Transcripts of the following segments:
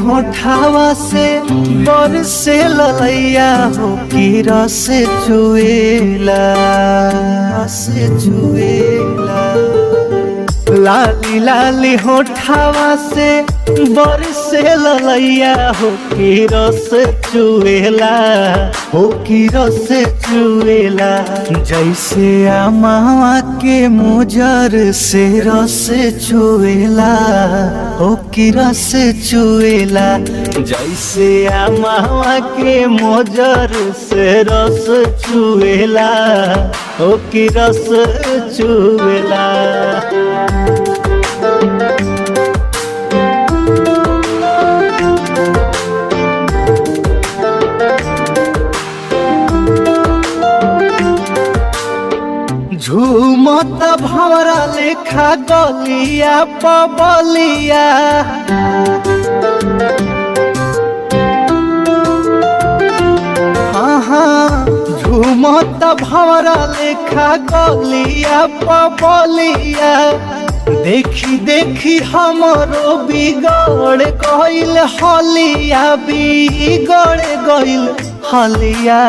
होठावा से बरसे ललैया हो कि रस चुएला लाली लाली होठावा से बरसे ललैया हो कि रस चुएला हो कि रस चुएला जैसे अमावा के मुजर से रस चुएला हो कि रस चुएला जैसे अमावा के मुजर से रस चुएला हो कि रस चुएला। झूमत भंवरा लेखा गलिया पबलिया झूमत भंवरा लेखा गलिया पबलिया देखी देखी हमरो बिगड़ गइल हलिया बिगड़ गइल हलिया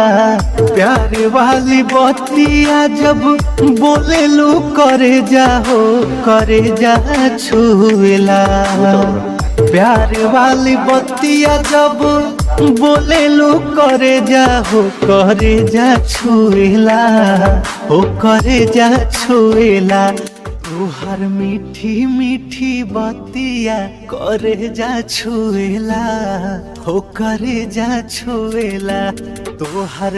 प्यार वाली बतिया जब बोले लू करे जा छुएला प्यार वाली बतिया जब बोले लू करे जा छुएला हो करे जा छुएला तोहर मीठी मीठी बतिया करे जा छुएला हो करे जा छुएला तोहर